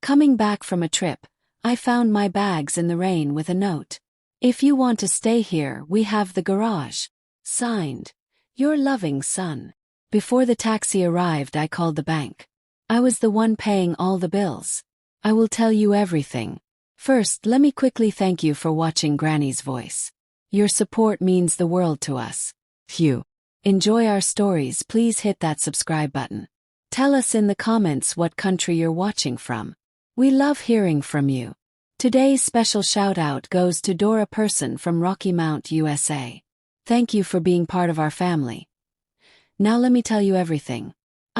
Coming back from a trip, I found my bags in the rain with a note. If you want to stay here, we have the garage. Signed, your loving son. Before the taxi arrived, I called the bank. I was the one paying all the bills. I will tell you everything. First, let me quickly thank you for watching Granny's Voice. Your support means the world to us. Phew. Enjoy our stories, please hit that subscribe button. Tell us in the comments what country you're watching from. We love hearing from you. Today's special shout-out goes to Dora Person from Rocky Mount, USA. Thank you for being part of our family. Now let me tell you everything.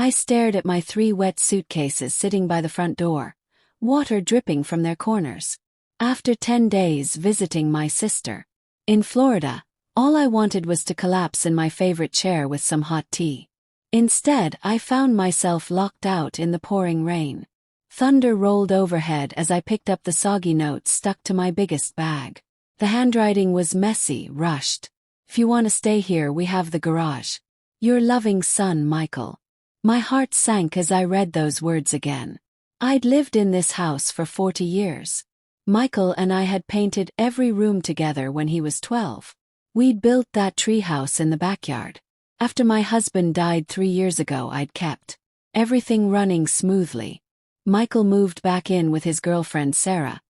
I stared at my 3 wet suitcases sitting by the front door, water dripping from their corners. After 10 days visiting my sister in Florida, all I wanted was to collapse in my favorite chair with some hot tea. Instead, I found myself locked out in the pouring rain. Thunder rolled overhead as I picked up the soggy note stuck to my biggest bag. The handwriting was messy, rushed. If you want to stay here, we have the garage. Your loving son, Michael. My heart sank as I read those words again. I'd lived in this house for 40 years. Michael and I had painted every room together when he was 12. We'd built that treehouse in the backyard. After my husband died 3 years ago, I'd kept everything running smoothly. Michael moved back in with his girlfriend Sarah,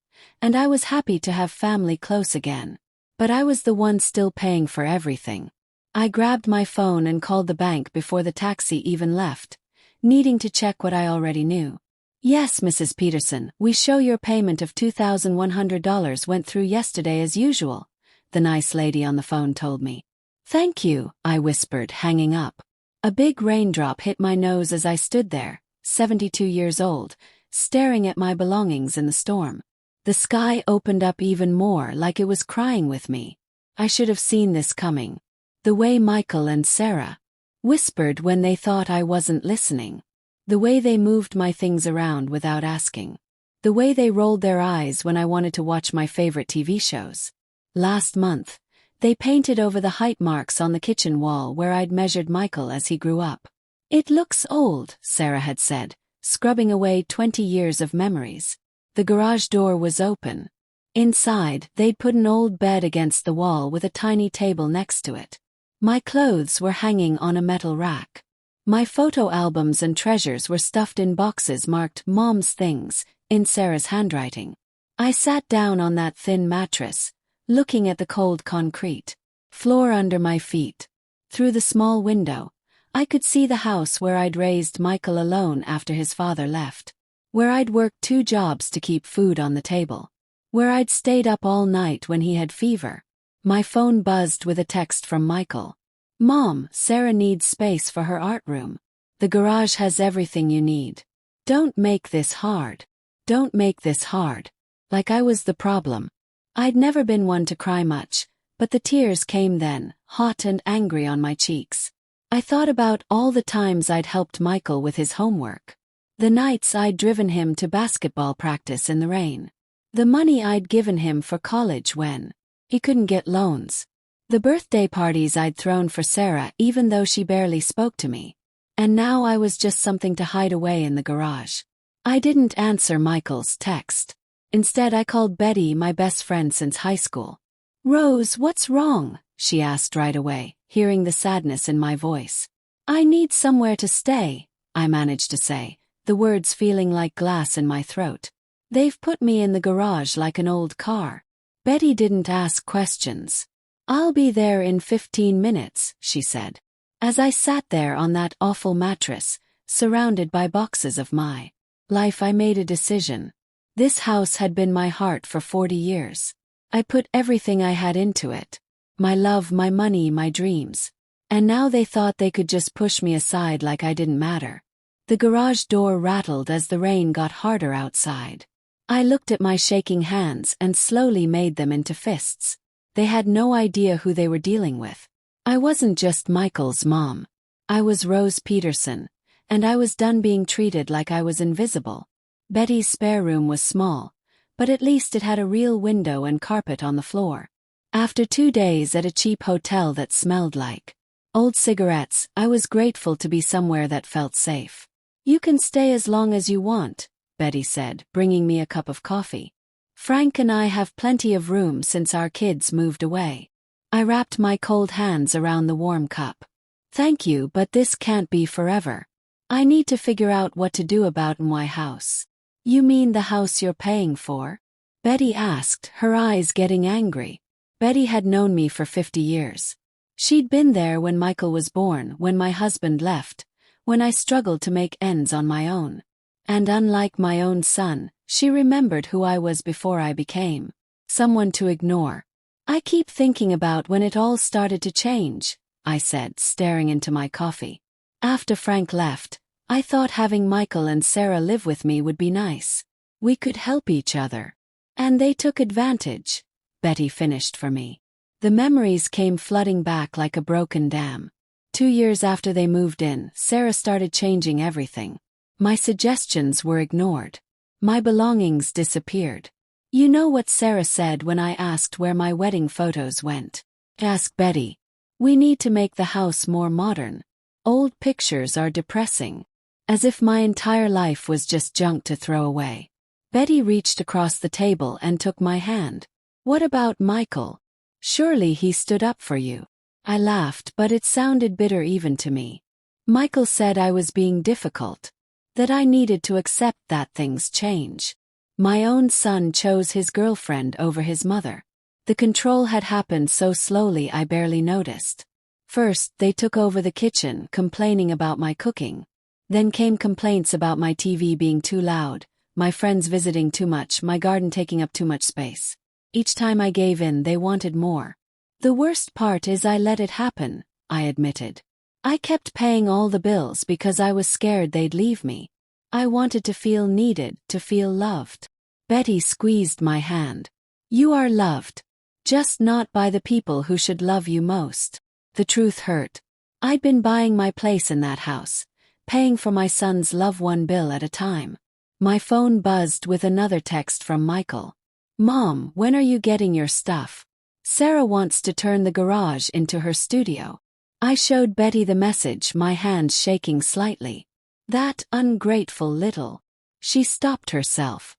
and I was happy to have family close again. But I was the one still paying for everything. I grabbed my phone and called the bank before the taxi even left, needing to check what I already knew. Yes, Mrs. Peterson, we show your payment of $2,100 went through yesterday as usual, the nice lady on the phone told me. Thank you, I whispered, hanging up. A big raindrop hit my nose as I stood there, 72 years old, staring at my belongings in the storm. The sky opened up even more, like it was crying with me. I should have seen this coming. The way Michael and Sarah whispered when they thought I wasn't listening. The way they moved my things around without asking. The way they rolled their eyes when I wanted to watch my favorite TV shows. Last month, they painted over the height marks on the kitchen wall where I'd measured Michael as he grew up. It looks old, Sarah had said, scrubbing away 20 years of memories. The garage door was open. Inside, they'd put an old bed against the wall with a tiny table next to it. My clothes were hanging on a metal rack. My photo albums and treasures were stuffed in boxes marked Mom's Things, in Sarah's handwriting. I sat down on that thin mattress, looking at the cold concrete floor under my feet. Through the small window, I could see the house where I'd raised Michael alone after his father left. Where I'd worked 2 jobs to keep food on the table. Where I'd stayed up all night when he had fever. My phone buzzed with a text from Michael. Mom, Sarah needs space for her art room. The garage has everything you need. Don't make this hard. Don't make this hard. Like I was the problem. I'd never been one to cry much, but the tears came then, hot and angry on my cheeks. I thought about all the times I'd helped Michael with his homework. The nights I'd driven him to basketball practice in the rain. The money I'd given him for college when he couldn't get loans. The birthday parties I'd thrown for Sarah even though she barely spoke to me. And now I was just something to hide away in the garage. I didn't answer Michael's text. Instead, I called Betty, my best friend since high school. Rose, what's wrong? She asked right away, hearing the sadness in my voice. I need somewhere to stay, I managed to say, the words feeling like glass in my throat. They've put me in the garage like an old car. Betty didn't ask questions. I'll be there in 15 minutes, she said. As I sat there on that awful mattress, surrounded by boxes of my life, I made a decision. This house had been my heart for 40 years. I put everything I had into it. My love, my money, my dreams. And now they thought they could just push me aside like I didn't matter. The garage door rattled as the rain got harder outside. I looked at my shaking hands and slowly made them into fists. They had no idea who they were dealing with. I wasn't just Michael's mom. I was Rose Peterson, and I was done being treated like I was invisible. Betty's spare room was small, but at least it had a real window and carpet on the floor. After 2 days at a cheap hotel that smelled like old cigarettes, I was grateful to be somewhere that felt safe. You can stay as long as you want, Betty said, bringing me a cup of coffee. Frank and I have plenty of room since our kids moved away. I wrapped my cold hands around the warm cup. Thank you, but this can't be forever. I need to figure out what to do about my house. You mean the house you're paying for? Betty asked, her eyes getting angry. Betty had known me for 50 years. She'd been there when Michael was born, when my husband left, when I struggled to make ends on my own. And unlike my own son, she remembered who I was before I became someone to ignore. I keep thinking about when it all started to change, I said, staring into my coffee. After Frank left, I thought having Michael and Sarah live with me would be nice. We could help each other. And they took advantage, Betty finished for me. The memories came flooding back like a broken dam. 2 years after they moved in, Sarah started changing everything. My suggestions were ignored. My belongings disappeared. You know what Sarah said when I asked where my wedding photos went? Ask Betty. We need to make the house more modern. Old pictures are depressing. As if my entire life was just junk to throw away. Betty reached across the table and took my hand. What about Michael? Surely he stood up for you. I laughed, but it sounded bitter even to me. Michael said I was being difficult. That I needed to accept that things change. My own son chose his girlfriend over his mother. The control had happened so slowly I barely noticed. First, they took over the kitchen, complaining about my cooking. Then came complaints about my TV being too loud, my friends visiting too much, my garden taking up too much space. Each time I gave in, they wanted more. The worst part is I let it happen, I admitted. I kept paying all the bills because I was scared they'd leave me. I wanted to feel needed, to feel loved. Betty squeezed my hand. You are loved. Just not by the people who should love you most. The truth hurt. I'd been buying my place in that house, paying for my son's love one bill at a time. My phone buzzed with another text from Michael. Mom, when are you getting your stuff? Sarah wants to turn the garage into her studio. I showed Betty the message, my hands shaking slightly. That ungrateful little. She stopped herself.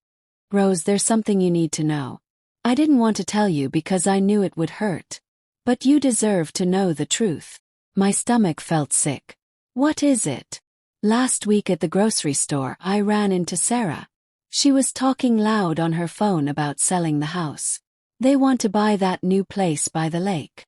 Rose, there's something you need to know. I didn't want to tell you because I knew it would hurt. But you deserve to know the truth. My stomach felt sick. What is it? Last week at the grocery store, I ran into Sarah. She was talking loud on her phone about selling the house. They want to buy that new place by the lake.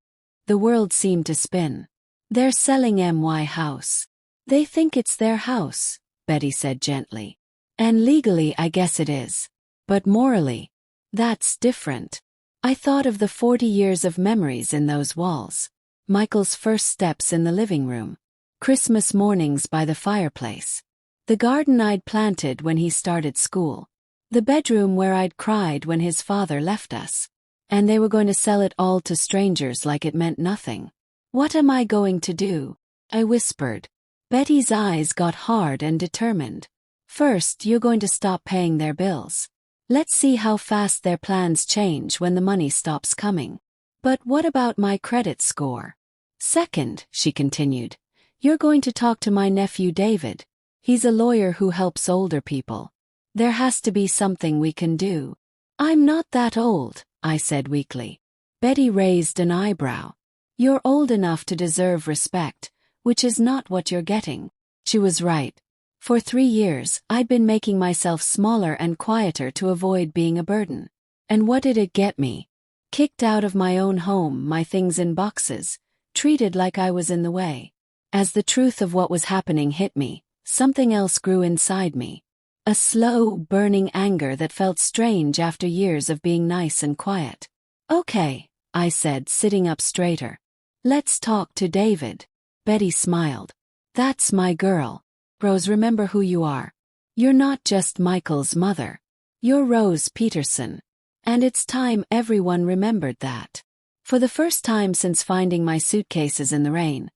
The world seemed to spin. They're selling my house. They think it's their house, Betty said gently. And legally I guess it is. But morally, that's different. I thought of the 40 years of memories in those walls. Michael's first steps in the living room. Christmas mornings by the fireplace. The garden I'd planted when he started school. The bedroom where I'd cried when his father left us. And they were going to sell it all to strangers like it meant nothing. What am I going to do? I whispered. Betty's eyes got hard and determined. First, you're going to stop paying their bills. Let's see how fast their plans change when the money stops coming. But what about my credit score? Second, she continued, you're going to talk to my nephew David. He's a lawyer who helps older people. There has to be something we can do. I'm not that old, I said weakly. Betty raised an eyebrow. You're old enough to deserve respect, which is not what you're getting. She was right. For 3 years, I'd been making myself smaller and quieter to avoid being a burden. And what did it get me? Kicked out of my own home, my things in boxes, treated like I was in the way. As the truth of what was happening hit me, something else grew inside me. A slow, burning anger that felt strange after years of being nice and quiet. Okay, I said, sitting up straighter. Let's talk to David. Betty smiled. That's my girl. Rose, remember who you are. You're not just Michael's mother. You're Rose Peterson. And it's time everyone remembered that. For the first time since finding my suitcases in the rain,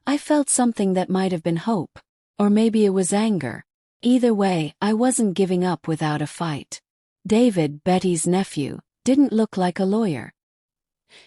I felt something that might have been hope. Or maybe it was anger. Either way, I wasn't giving up without a fight. David, Betty's nephew, didn't look like a lawyer.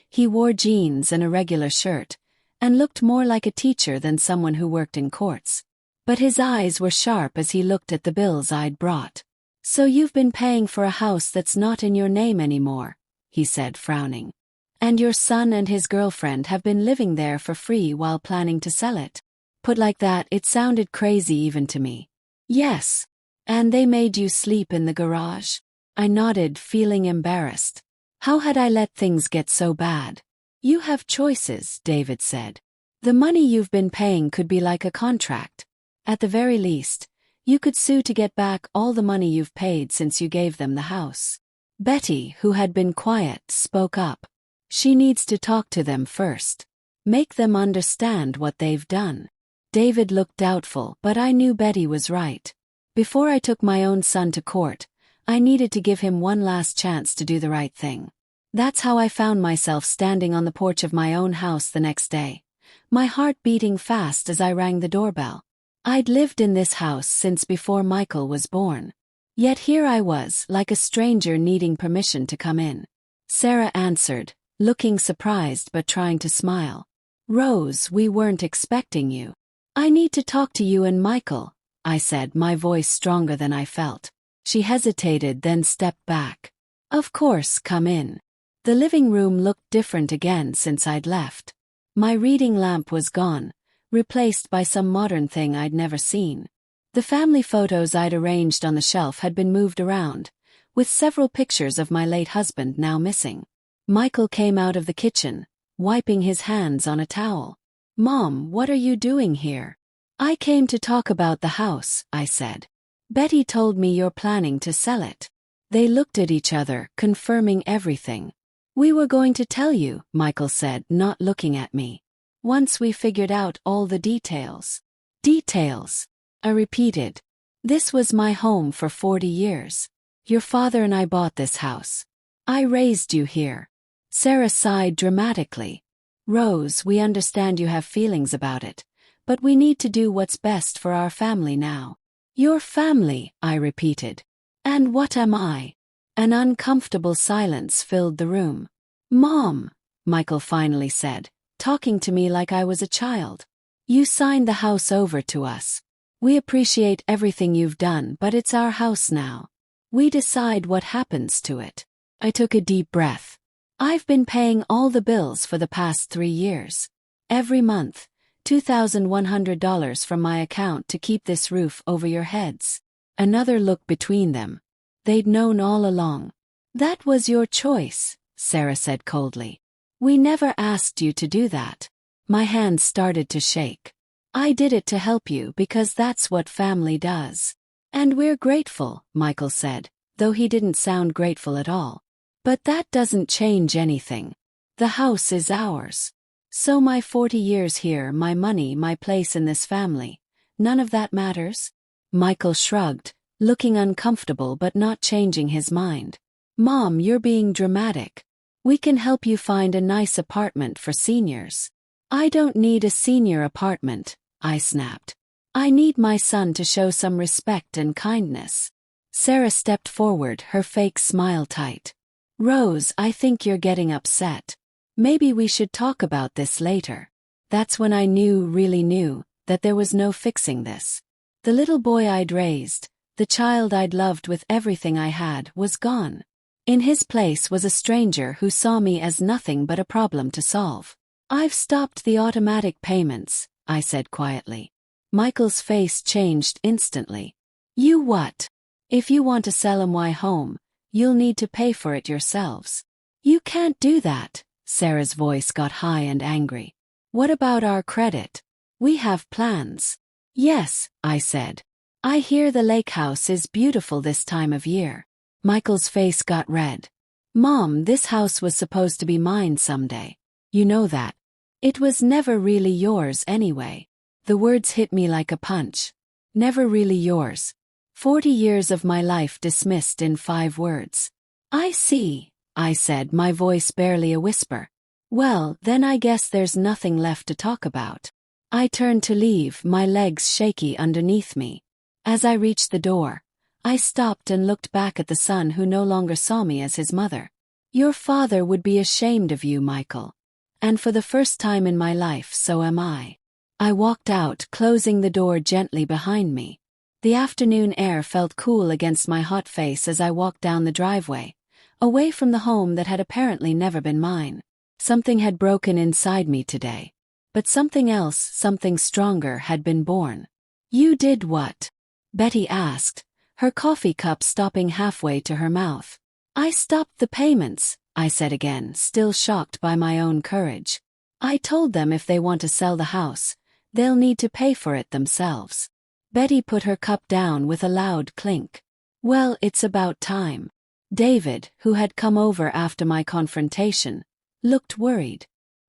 He wore jeans and a regular shirt, and looked more like a teacher than someone who worked in courts. But his eyes were sharp as he looked at the bills I'd brought. So you've been paying for a house that's not in your name anymore, he said, frowning. And your son and his girlfriend have been living there for free while planning to sell it. Put like that, it sounded crazy even to me. Yes. And they made you sleep in the garage? I nodded, feeling embarrassed. How had I let things get so bad? You have choices, David said. The money you've been paying could be like a contract. At the very least, you could sue to get back all the money you've paid since you gave them the house. Betty, who had been quiet, spoke up. She needs to talk to them first. Make them understand what they've done. David looked doubtful, but I knew Betty was right. Before I took my own son to court, I needed to give him one last chance to do the right thing. That's how I found myself standing on the porch of my own house the next day, my heart beating fast as I rang the doorbell. I'd lived in this house since before Michael was born. Yet here I was, like a stranger needing permission to come in. Sarah answered, looking surprised but trying to smile. Rose, we weren't expecting you. I need to talk to you and Michael, I said, my voice stronger than I felt. She hesitated, then stepped back. Of course, come in. The living room looked different again since I'd left. My reading lamp was gone, replaced by some modern thing I'd never seen. The family photos I'd arranged on the shelf had been moved around, with several pictures of my late husband now missing. Michael came out of the kitchen, wiping his hands on a towel. Mom, what are you doing here? I came to talk about the house, I said. Betty told me you're planning to sell it. They looked at each other, confirming everything. We were going to tell you, Michael said, not looking at me. Once we figured out all the details. Details, I repeated. This was my home for 40 years. Your father and I bought this house. I raised you here. Sarah sighed dramatically. Rose, we understand you have feelings about it, but we need to do what's best for our family now. Your family, I repeated. And what am I? An uncomfortable silence filled the room. Mom, Michael finally said, talking to me like I was a child. You signed the house over to us. We appreciate everything you've done, but it's our house now. We decide what happens to it. I took a deep breath. I've been paying all the bills for the past 3 years. Every month, $2,100 from my account to keep this roof over your heads. Another look between them. They'd known all along. That was your choice, Sarah said coldly. We never asked you to do that. My hands started to shake. I did it to help you because that's what family does. And we're grateful, Michael said, though he didn't sound grateful at all. But that doesn't change anything. The house is ours. So my 40 years here, my money, my place in this family, none of that matters? Michael shrugged, looking uncomfortable but not changing his mind. Mom, you're being dramatic. We can help you find a nice apartment for seniors. I don't need a senior apartment, I snapped. I need my son to show some respect and kindness. Sarah stepped forward, her fake smile tight. Rose, I think you're getting upset. Maybe we should talk about this later. That's when I really knew, that there was no fixing this. The little boy I'd raised, the child I'd loved with everything I had, was gone. In his place was a stranger who saw me as nothing but a problem to solve. I've stopped the automatic payments, I said quietly. Michael's face changed instantly. You what? If you want to sell my home, you'll need to pay for it yourselves. You can't do that. Sarah's voice got high and angry. What about our credit? We have plans. Yes, I said. I hear the lake house is beautiful this time of year. Michael's face got red. Mom, this house was supposed to be mine someday. You know that. It was never really yours anyway. The words hit me like a punch. Never really yours. 40 years of my life dismissed in 5 words. I see, I said, my voice barely a whisper. Well, then I guess there's nothing left to talk about. I turned to leave, my legs shaky underneath me. As I reached the door, I stopped and looked back at the son who no longer saw me as his mother. Your father would be ashamed of you, Michael. And for the first time in my life, so am I. I walked out, closing the door gently behind me. The afternoon air felt cool against my hot face as I walked down the driveway, away from the home that had apparently never been mine. Something had broken inside me today. But something else, something stronger, had been born. "You did what?" Betty asked, her coffee cup stopping halfway to her mouth. "I stopped the payments," I said again, still shocked by my own courage. "I told them if they want to sell the house, they'll need to pay for it themselves." Betty put her cup down with a loud clink. "Well, it's about time." David, who had come over after my confrontation, looked worried.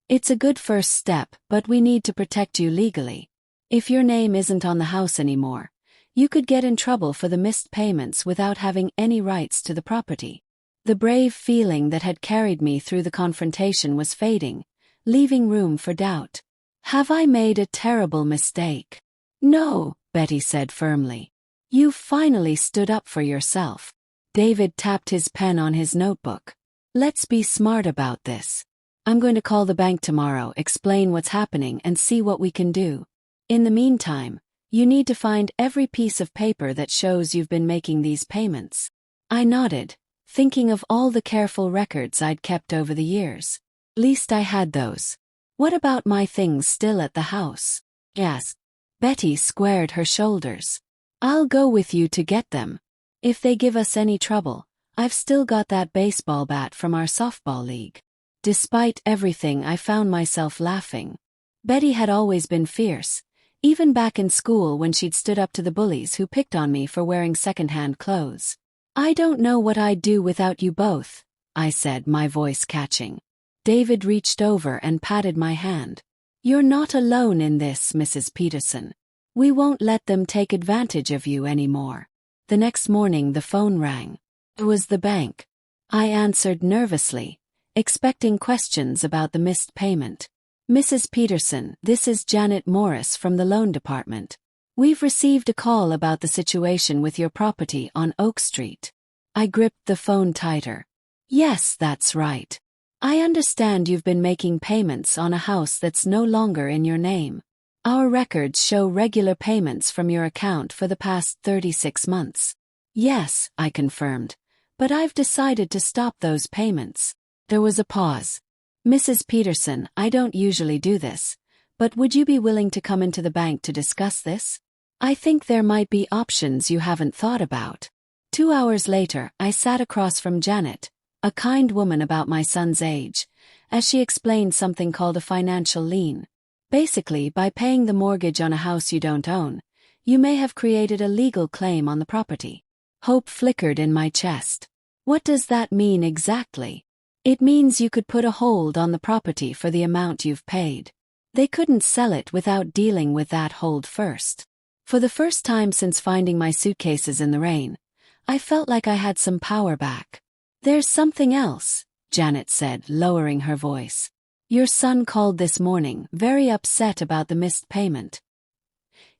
"It's a good first step, but we need to protect you legally. If your name isn't on the house anymore, you could get in trouble for the missed payments without having any rights to the property." The brave feeling that had carried me through the confrontation was fading, leaving room for doubt. "Have I made a terrible mistake?" "No," Betty said firmly. "You've finally stood up for yourself." David tapped his pen on his notebook. "Let's be smart about this. I'm going to call the bank tomorrow, explain what's happening, and see what we can do. In the meantime, you need to find every piece of paper that shows you've been making these payments." I nodded, thinking of all the careful records I'd kept over the years. Least I had those. "What about my things still at the house?" "Yes." Betty squared her shoulders. "I'll go with you to get them. If they give us any trouble, I've still got that baseball bat from our softball league." Despite everything, I found myself laughing. Betty had always been fierce, even back in school when she'd stood up to the bullies who picked on me for wearing second-hand clothes. "I don't know what I'd do without you both," I said, my voice catching. David reached over and patted my hand. "You're not alone in this, Mrs. Peterson. We won't let them take advantage of you anymore." The next morning the phone rang. It was the bank. I answered nervously, expecting questions about the missed payment. "Mrs. Peterson, this is Janet Morris from the loan department. We've received a call about the situation with your property on Oak Street." I gripped the phone tighter. "Yes, that's right. I understand you've been making payments on a house that's no longer in your name. Our records show regular payments from your account for the past 36 months. "Yes," I confirmed, "but I've decided to stop those payments." There was a pause. "Mrs. Peterson, I don't usually do this, but would you be willing to come into the bank to discuss this? I think there might be options you haven't thought about." 2 hours later, I sat across from Janet, a kind woman about my son's age, as she explained something called a financial lien. Basically, by paying the mortgage on a house you don't own, you may have created a legal claim on the property. Hope flickered in my chest. "What does that mean exactly?" "It means you could put a hold on the property for the amount you've paid. They couldn't sell it without dealing with that hold first." For the first time since finding my suitcases in the rain, I felt like I had some power back. "There's something else," Janet said, lowering her voice. "Your son called this morning, very upset about the missed payment.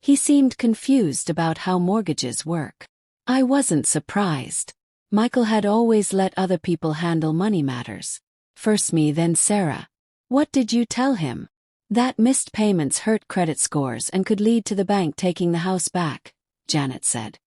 He seemed confused about how mortgages work." I wasn't surprised. Michael had always let other people handle money matters. First me, then Sarah. "What did you tell him?" "That missed payments hurt credit scores and could lead to the bank taking the house back," Janet said.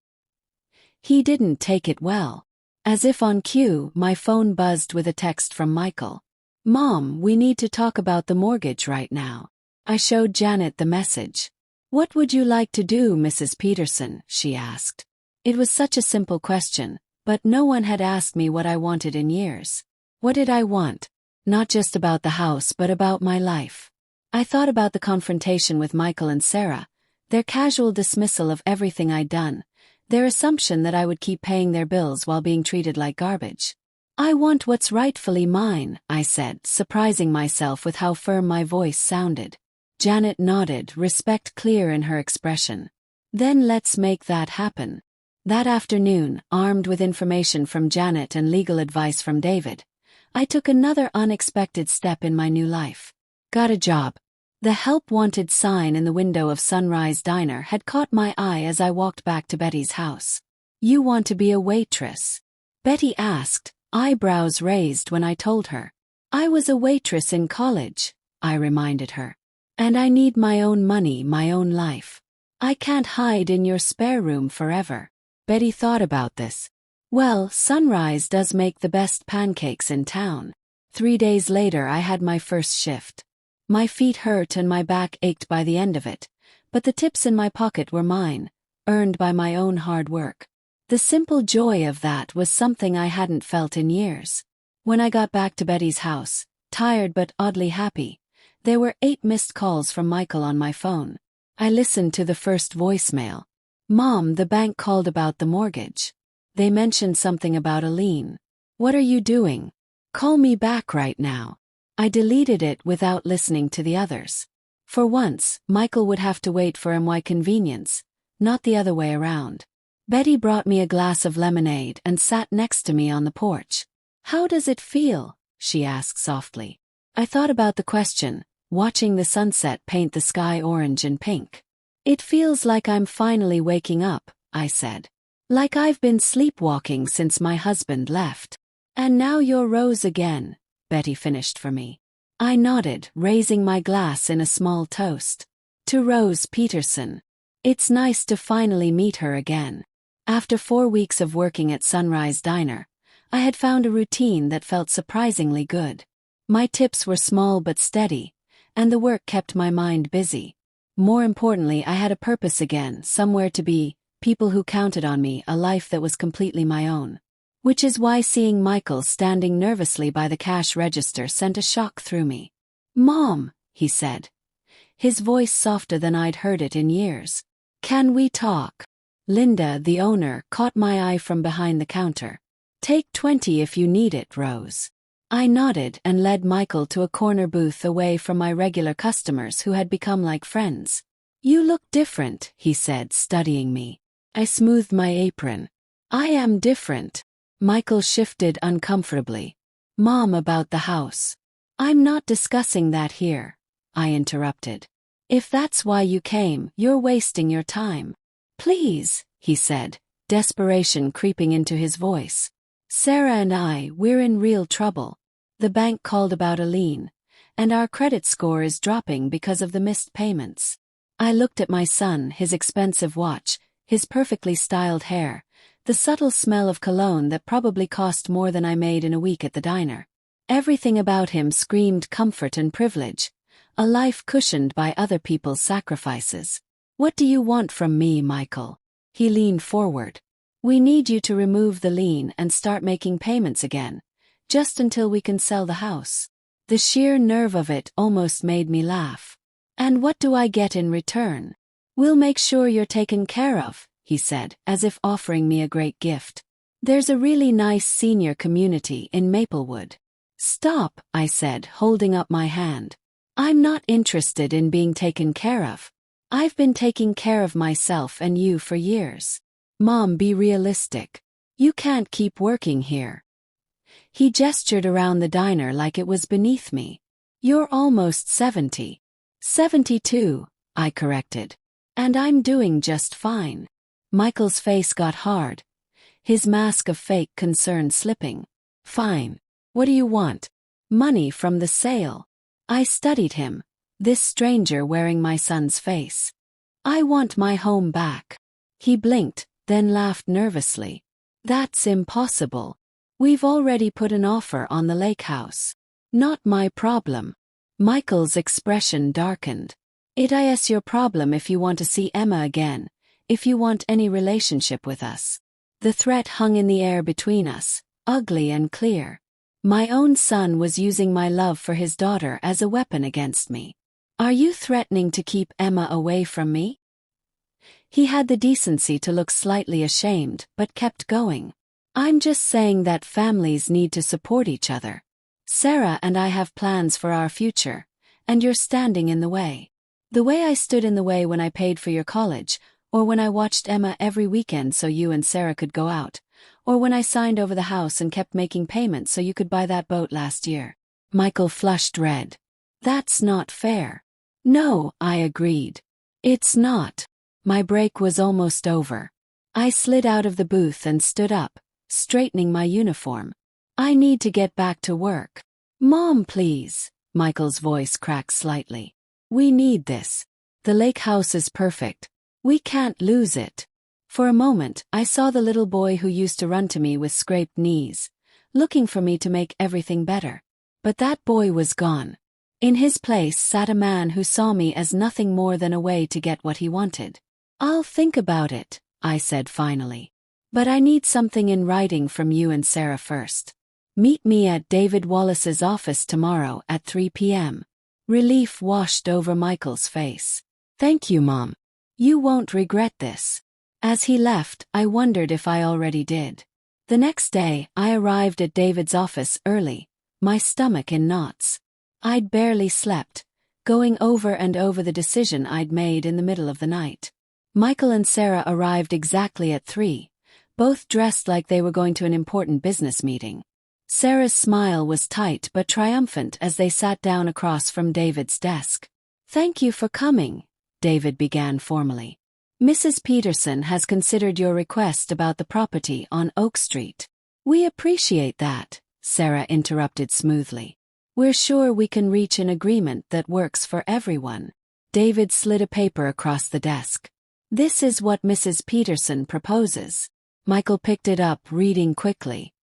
"He didn't take it well." As if on cue, my phone buzzed with a text from Michael. "Mom, we need to talk about the mortgage right now." I showed Janet the message. "What would you like to do, Mrs. Peterson?" she asked. It was such a simple question, but no one had asked me what I wanted in years. What did I want? Not just about the house but about my life. I thought about the confrontation with Michael and Sarah, their casual dismissal of everything I'd done, their assumption that I would keep paying their bills while being treated like garbage. "I want what's rightfully mine," I said, surprising myself with how firm my voice sounded. Janet nodded, respect clear in her expression. "Then let's make that happen." That afternoon, armed with information from Janet and legal advice from David, I took another unexpected step in my new life. Got a job. The help wanted sign in the window of Sunrise Diner had caught my eye as I walked back to Betty's house. "You want to be a waitress?" Betty asked, eyebrows raised when I told her. "I was a waitress in college," I reminded her. "And I need my own money, my own life." I can't hide in your spare room forever. Betty thought about this. Well, Sunrise does make the best pancakes in town. 3 days later I had my first shift. My feet hurt and my back ached by the end of it, but the tips in my pocket were mine, earned by my own hard work. The simple joy of that was something I hadn't felt in years. When I got back to Betty's house, tired but oddly happy, there were 8 missed calls from Michael on my phone. I listened to the first voicemail. Mom, the bank called about the mortgage. They mentioned something about a lien. What are you doing? Call me back right now. I deleted it without listening to the others. For once, Michael would have to wait for my convenience, not the other way around. Betty brought me a glass of lemonade and sat next to me on the porch. How does it feel? She asked softly. I thought about the question, watching the sunset paint the sky orange and pink. It feels like I'm finally waking up, I said. Like I've been sleepwalking since my husband left. And now you're Rose again, Betty finished for me. I nodded, raising my glass in a small toast. To Rose Peterson. It's nice to finally meet her again. After 4 weeks of working at Sunrise Diner, I had found a routine that felt surprisingly good. My tips were small but steady, and the work kept my mind busy. More importantly, I had a purpose again, somewhere to be, people who counted on me, a life that was completely my own. Which is why seeing Michael standing nervously by the cash register sent a shock through me. Mom, he said. His voice softer than I'd heard it in years. Can we talk? Linda, the owner, caught my eye from behind the counter. Take 20 if you need it, Rose. I nodded and led Michael to a corner booth away from my regular customers who had become like friends. You look different, he said, studying me. I smoothed my apron. I am different. Michael shifted uncomfortably. Mom, about the house. I'm not discussing that here, I interrupted. If that's why you came, you're wasting your time. Please, he said, desperation creeping into his voice. Sarah and we're in real trouble. The bank called about a lien, and our credit score is dropping because of the missed payments. I looked at my son, his expensive watch, his perfectly styled hair, the subtle smell of cologne that probably cost more than I made in a week at the diner. Everything about him screamed comfort and privilege, a life cushioned by other people's sacrifices. What do you want from me, Michael? He leaned forward. We need you to remove the lien and start making payments again, just until we can sell the house. The sheer nerve of it almost made me laugh. And what do I get in return? We'll make sure you're taken care of, he said, as if offering me a great gift. There's a really nice senior community in Maplewood. Stop, I said, holding up my hand. I'm not interested in being taken care of. I've been taking care of myself and you for years. Mom, be realistic. You can't keep working here. He gestured around the diner like it was beneath me. You're almost 70. 72, I corrected. And I'm doing just fine. Michael's face got hard, his mask of fake concern slipping. Fine. What do you want? Money from the sale. I studied him, this stranger wearing my son's face. I want my home back. He blinked, then laughed nervously. That's impossible. We've already put an offer on the lake house. Not my problem. Michael's expression darkened. It is your problem if you want to see Emma again, if you want any relationship with us. The threat hung in the air between us, ugly and clear. My own son was using my love for his daughter as a weapon against me. Are you threatening to keep Emma away from me? He had the decency to look slightly ashamed, but kept going. I'm just saying that families need to support each other. Sarah and I have plans for our future, and you're standing in the way. The way I stood in the way when I paid for your college, or when I watched Emma every weekend so you and Sarah could go out, or when I signed over the house and kept making payments so you could buy that boat last year. Michael flushed red. That's not fair. No, I agreed. It's not. My break was almost over. I slid out of the booth and stood up, straightening my uniform. I need to get back to work. Mom, please. Michael's voice cracked slightly. We need this. The lake house is perfect, We can't lose it. For a moment, I saw the little boy who used to run to me with scraped knees, looking for me to make everything better. But that boy was gone. In his place sat a man who saw me as nothing more than a way to get what he wanted. I'll think about it, I said finally. But I need something in writing from you and Sarah first. Meet me at David Wallace's office tomorrow at 3 p.m. Relief washed over Michael's face. Thank you, Mom. You won't regret this. As he left, I wondered if I already did. The next day, I arrived at David's office early, my stomach in knots. I'd barely slept, going over and over the decision I'd made in the middle of the night. Michael and Sarah arrived exactly at 3, both dressed like they were going to an important business meeting. Sarah's smile was tight but triumphant as they sat down across from David's desk. Thank you for coming, David began formally. Mrs. Peterson has considered your request about the property on Oak Street. We appreciate that, Sarah interrupted smoothly. We're sure we can reach an agreement that works for everyone. David slid a paper across the desk. This is what Mrs. Peterson proposes. Michael picked it up, reading quickly.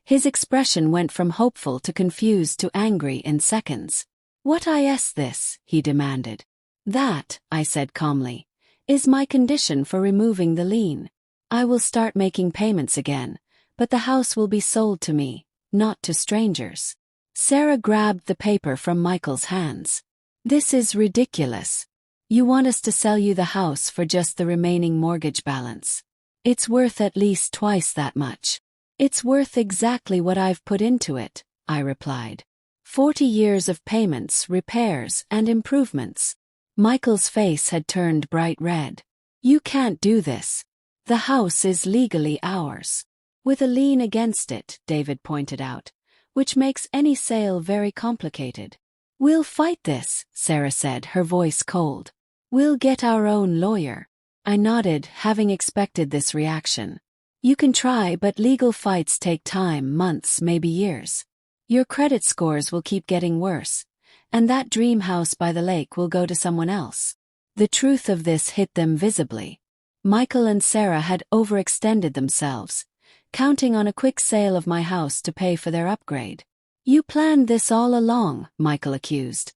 His expression went from hopeful to confused to angry in seconds. What is this? He demanded. That, I said calmly, is my condition for removing the lien. I will start making payments again, but the house will be sold to me, not to strangers. Sarah grabbed the paper from Michael's hands. This is ridiculous. You want us to sell you the house for just the remaining mortgage balance. It's worth at least twice that much. It's worth exactly what I've put into it, I replied. 40 years of payments, repairs, and improvements. Michael's face had turned bright red. You can't do this. The house is legally ours. With a lien against it, David pointed out, which makes any sale very complicated. We'll fight this, Sarah said, her voice cold. We'll get our own lawyer. I nodded, having expected this reaction. You can try, but legal fights take time, months, maybe years. Your credit scores will keep getting worse, and that dream house by the lake will go to someone else. The truth of this hit them visibly. Michael and Sarah had overextended themselves, counting on a quick sale of my house to pay for their upgrade. You planned this all along, Michael accused,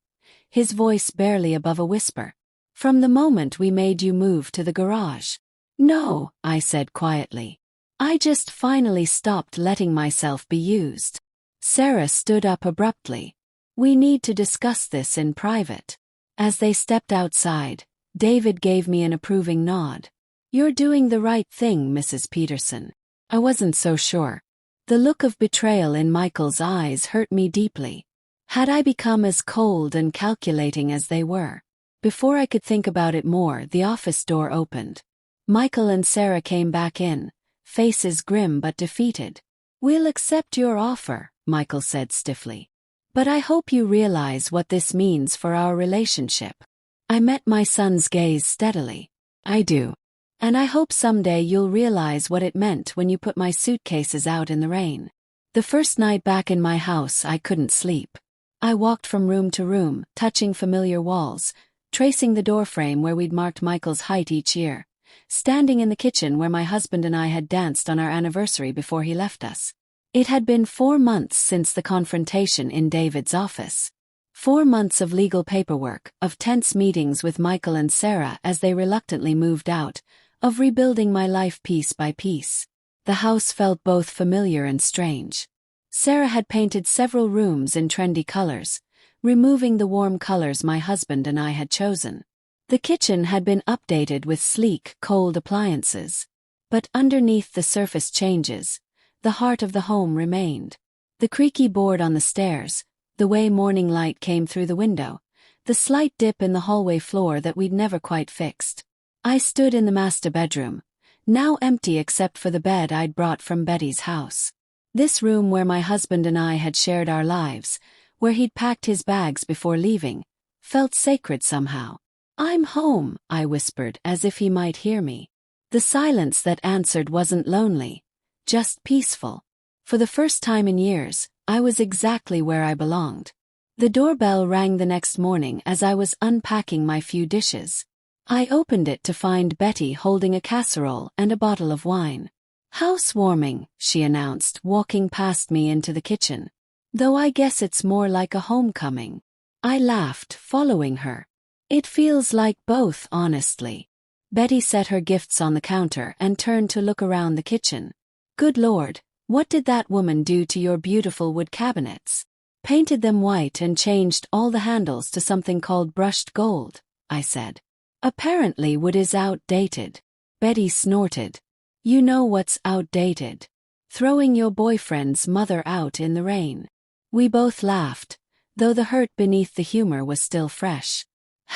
his voice barely above a whisper. From the moment we made you move to the garage. No, I said quietly. I just finally stopped letting myself be used. Sarah stood up abruptly. We need to discuss this in private. As they stepped outside, David gave me an approving nod. You're doing the right thing, Mrs. Peterson. I wasn't so sure. The look of betrayal in Michael's eyes hurt me deeply. Had I become as cold and calculating as they were? Before I could think about it more, the office door opened. Michael and Sarah came back in, faces grim but defeated. We'll accept your offer, Michael said stiffly. But I hope you realize what this means for our relationship. I met my son's gaze steadily. I do. And I hope someday you'll realize what it meant when you put my suitcases out in the rain. The first night back in my house, I couldn't sleep. I walked from room to room, touching familiar walls, tracing the doorframe where we'd marked Michael's height each year, standing in the kitchen where my husband and I had danced on our anniversary before he left us. It had been 4 months since the confrontation in David's office. 4 months of legal paperwork, of tense meetings with Michael and Sarah as they reluctantly moved out, of rebuilding my life piece by piece. The house felt both familiar and strange. Sarah had painted several rooms in trendy colors, removing the warm colors my husband and I had chosen. The kitchen had been updated with sleek, cold appliances. But underneath the surface changes, the heart of the home remained. The creaky board on the stairs, the way morning light came through the window, the slight dip in the hallway floor that we'd never quite fixed. I stood in the master bedroom, now empty except for the bed I'd brought from Betty's house. This room where my husband and I had shared our lives, where he'd packed his bags before leaving, felt sacred somehow. I'm home, I whispered as if he might hear me. The silence that answered wasn't lonely, just peaceful. For the first time in years, I was exactly where I belonged. The doorbell rang the next morning as I was unpacking my few dishes. I opened it to find Betty holding a casserole and a bottle of wine. "Housewarming," she announced, walking past me into the kitchen. "Though I guess it's more like a homecoming." I laughed, following her. "It feels like both, honestly." Betty set her gifts on the counter and turned to look around the kitchen. "Good Lord, what did that woman do to your beautiful wood cabinets?" "Painted them white and changed all the handles to something called brushed gold," I said. "Apparently wood is outdated." Betty snorted. "You know what's outdated? Throwing your boyfriend's mother out in the rain." We both laughed, though the hurt beneath the humor was still fresh.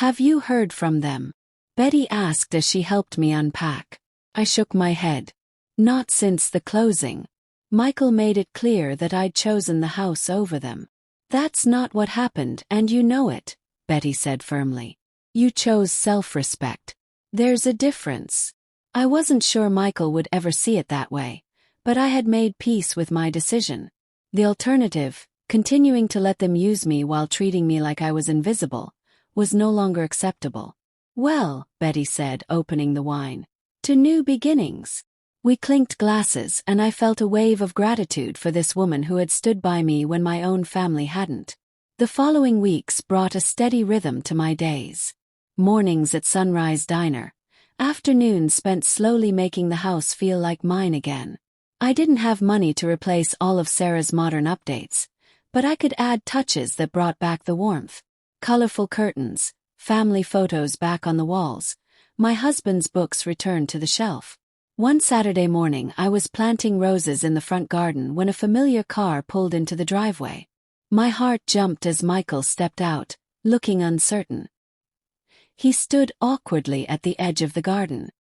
"Have you heard from them?" Betty asked as she helped me unpack. I shook my head. "Not since the closing. Michael made it clear that I'd chosen the house over them." "That's not what happened, and you know it," Betty said firmly. "You chose self-respect. There's a difference." I wasn't sure Michael would ever see it that way, but I had made peace with my decision. The alternative, continuing to let them use me while treating me like I was invisible, was no longer acceptable. "Well," Betty said, opening the wine, "to new beginnings." We clinked glasses, and I felt a wave of gratitude for this woman who had stood by me when my own family hadn't. The following weeks brought a steady rhythm to my days. Mornings at Sunrise Diner. Afternoons spent slowly making the house feel like mine again. I didn't have money to replace all of Sarah's modern updates, but I could add touches that brought back the warmth. Colorful curtains, family photos back on the walls, my husband's books returned to the shelf. One Saturday morning I was planting roses in the front garden when a familiar car pulled into the driveway. My heart jumped as Michael stepped out, looking uncertain. He stood awkwardly at the edge of the garden.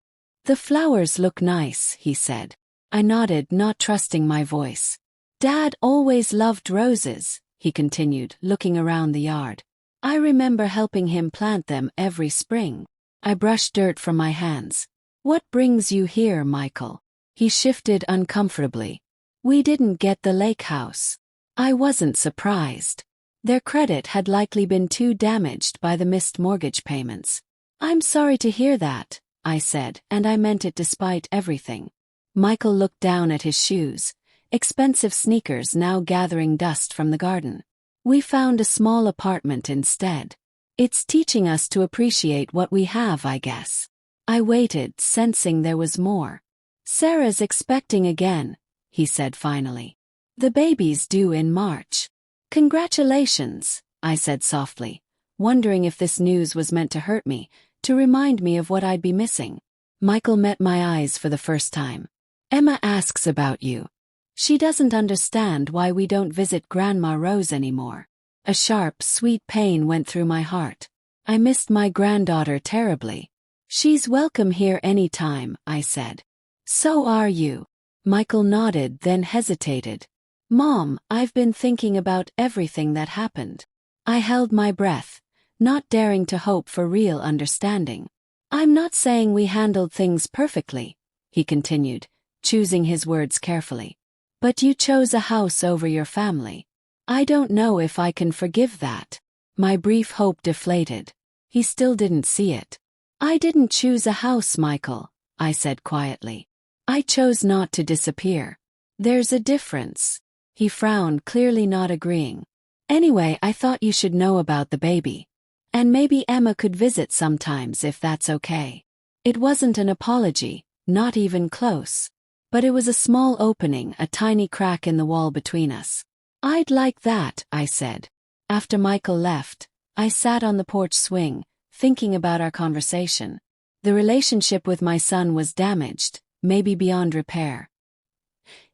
"The flowers look nice," he said. I nodded, not trusting my voice. "Dad always loved roses," he continued, looking around the yard. "I remember helping him plant them every spring." I brushed dirt from my hands. "What brings you here, Michael?" He shifted uncomfortably. "We didn't get the lake house." I wasn't surprised. Their credit had likely been too damaged by the missed mortgage payments. "I'm sorry to hear that," I said, and I meant it despite everything. Michael looked down at his shoes, expensive sneakers now gathering dust from the garden. "We found a small apartment instead. It's teaching us to appreciate what we have, I guess." I waited, sensing there was more. "Sarah's expecting again," he said finally. "The baby's due in March." "Congratulations," I said softly, wondering if this news was meant to hurt me, to remind me of what I'd be missing. Michael met my eyes for the first time. "Emma asks about you. She doesn't understand why we don't visit Grandma Rose anymore." A sharp, sweet pain went through my heart. I missed my granddaughter terribly. "She's welcome here any time," I said. "So are you." Michael nodded, then hesitated. "Mom, I've been thinking about everything that happened." I held my breath, not daring to hope for real understanding. "I'm not saying we handled things perfectly," he continued, choosing his words carefully. "But you chose a house over your family. I don't know if I can forgive that." My brief hope deflated. He still didn't see it. "I didn't choose a house, Michael," I said quietly. "I chose not to disappear. There's a difference." He frowned, clearly not agreeing. "Anyway, I thought you should know about the baby. And maybe Emma could visit sometimes if that's okay." It wasn't an apology, not even close. But it was a small opening, a tiny crack in the wall between us. "I'd like that," I said. After Michael left, I sat on the porch swing, thinking about our conversation. The relationship with my son was damaged, maybe beyond repair.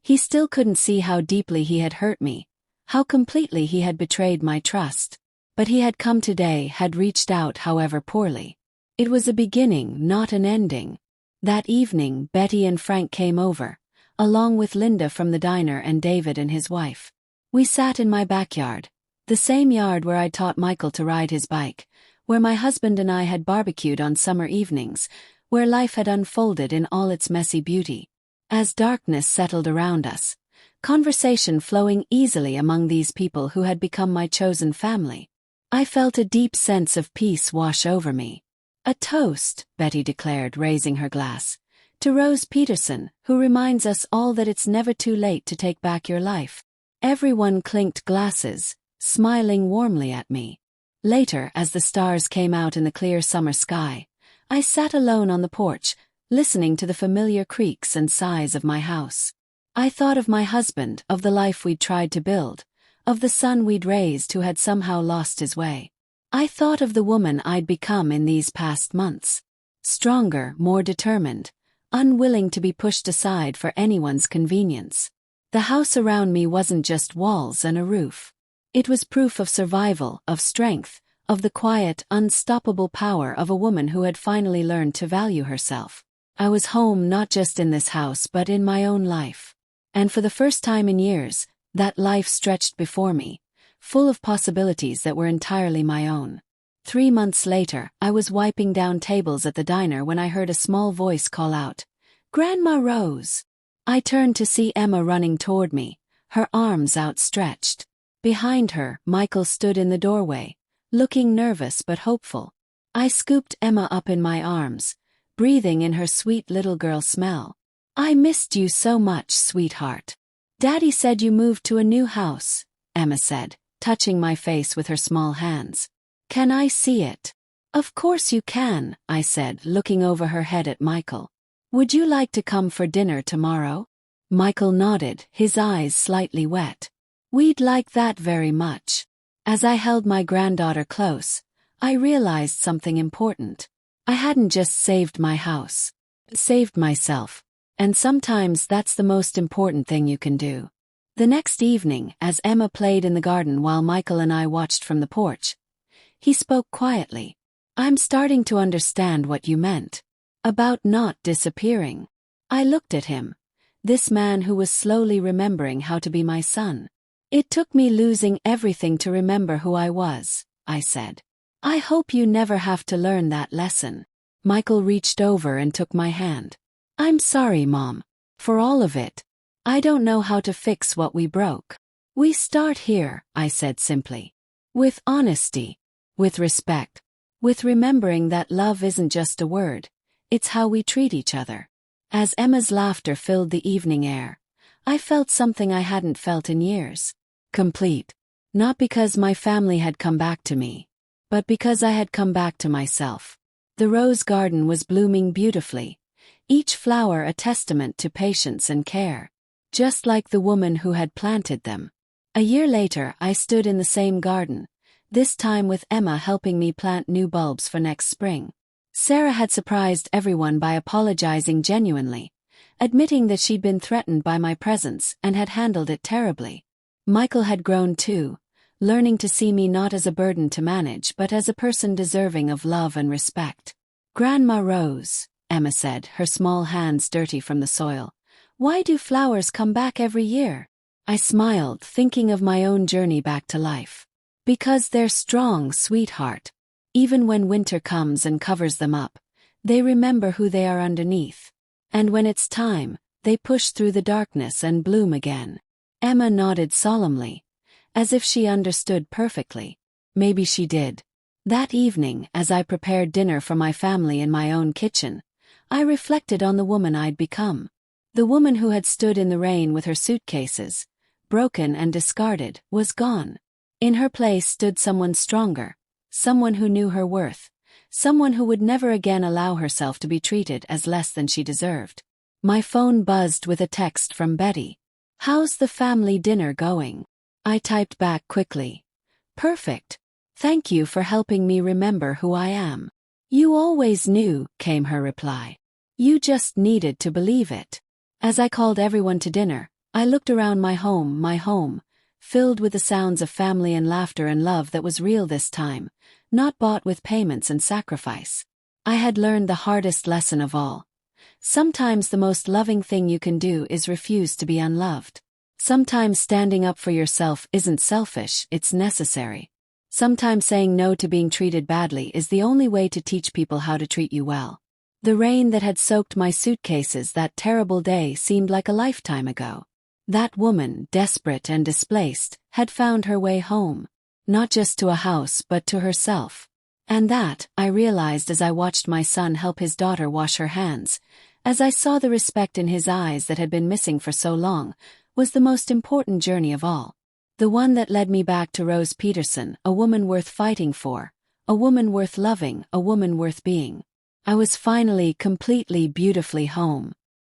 He still couldn't see how deeply he had hurt me, how completely he had betrayed my trust. But he had come today, had reached out however poorly. It was a beginning, not an ending. That evening, Betty and Frank came over, along with Linda from the diner and David and his wife. We sat in my backyard, the same yard where I'd taught Michael to ride his bike, where my husband and I had barbecued on summer evenings, where life had unfolded in all its messy beauty. As darkness settled around us, conversation flowing easily among these people who had become my chosen family, I felt a deep sense of peace wash over me. A toast, Betty declared, raising her glass. To Rose Peterson, who reminds us all that it's never too late to take back your life. Everyone clinked glasses, smiling warmly at me. Later, as the stars came out in the clear summer sky, I sat alone on the porch, listening to the familiar creaks and sighs of my house. I thought of my husband, of the life we'd tried to build, of the son we'd raised who had somehow lost his way. I thought of the woman I'd become in these past months. Stronger, more determined, unwilling to be pushed aside for anyone's convenience. The house around me wasn't just walls and a roof. It was proof of survival, of strength, of the quiet, unstoppable power of a woman who had finally learned to value herself. I was home not just in this house but in my own life. And for the first time in years, that life stretched before me, full of possibilities that were entirely my own. 3 months later, I was wiping down tables at the diner when I heard a small voice call out, "Grandma Rose." I turned to see Emma running toward me, her arms outstretched. Behind her, Michael stood in the doorway, looking nervous but hopeful. I scooped Emma up in my arms, breathing in her sweet little girl smell. "I missed you so much, sweetheart." "Daddy said you moved to a new house," Emma said, touching my face with her small hands. "Can I see it?" "Of course you can," I said, looking over her head at Michael. "Would you like to come for dinner tomorrow?" Michael nodded, his eyes slightly wet. "We'd like that very much." As I held my granddaughter close, I realized something important. I hadn't just saved my house. Saved myself. And sometimes that's the most important thing you can do. The next evening, as Emma played in the garden while Michael and I watched from the porch, he spoke quietly. "I'm starting to understand what you meant. About not disappearing." I looked at him, this man who was slowly remembering how to be my son. "It took me losing everything to remember who I was," I said. "I hope you never have to learn that lesson." Michael reached over and took my hand. "I'm sorry, Mom. For all of it. I don't know how to fix what we broke. We start here," I said simply. "With honesty. With respect. With remembering that love isn't just a word, it's how we treat each other." As Emma's laughter filled the evening air, I felt something I hadn't felt in years. Complete. Not because my family had come back to me, but because I had come back to myself. The rose garden was blooming beautifully, each flower a testament to patience and care, just like the woman who had planted them. A year later, I stood in the same garden, this time with Emma helping me plant new bulbs for next spring. Sarah had surprised everyone by apologizing genuinely, admitting that she'd been threatened by my presence and had handled it terribly. Michael had grown too, learning to see me not as a burden to manage but as a person deserving of love and respect. "Grandma Rose," Emma said, her small hands dirty from the soil, "why do flowers come back every year?" I smiled, thinking of my own journey back to life. "Because they're strong, sweetheart. Even when winter comes and covers them up, they remember who they are underneath. And when it's time, they push through the darkness and bloom again." Emma nodded solemnly, as if she understood perfectly. Maybe she did. That evening, as I prepared dinner for my family in my own kitchen, I reflected on the woman I'd become. The woman who had stood in the rain with her suitcases, broken and discarded, was gone. In her place stood someone stronger, someone who knew her worth, someone who would never again allow herself to be treated as less than she deserved. My phone buzzed with a text from Betty. "How's the family dinner going?" I typed back quickly. "Perfect. Thank you for helping me remember who I am." "You always knew," came her reply. "You just needed to believe it." As I called everyone to dinner, I looked around my home, filled with the sounds of family and laughter and love that was real this time, not bought with payments and sacrifice. I had learned the hardest lesson of all. Sometimes the most loving thing you can do is refuse to be unloved. Sometimes standing up for yourself isn't selfish, it's necessary. Sometimes saying no to being treated badly is the only way to teach people how to treat you well. The rain that had soaked my suitcases that terrible day seemed like a lifetime ago. That woman, desperate and displaced, had found her way home. Not just to a house but to herself. And that, I realized as I watched my son help his daughter wash her hands, as I saw the respect in his eyes that had been missing for so long, was the most important journey of all. The one that led me back to Rose Peterson, a woman worth fighting for, a woman worth loving, a woman worth being. I was finally, completely, beautifully home.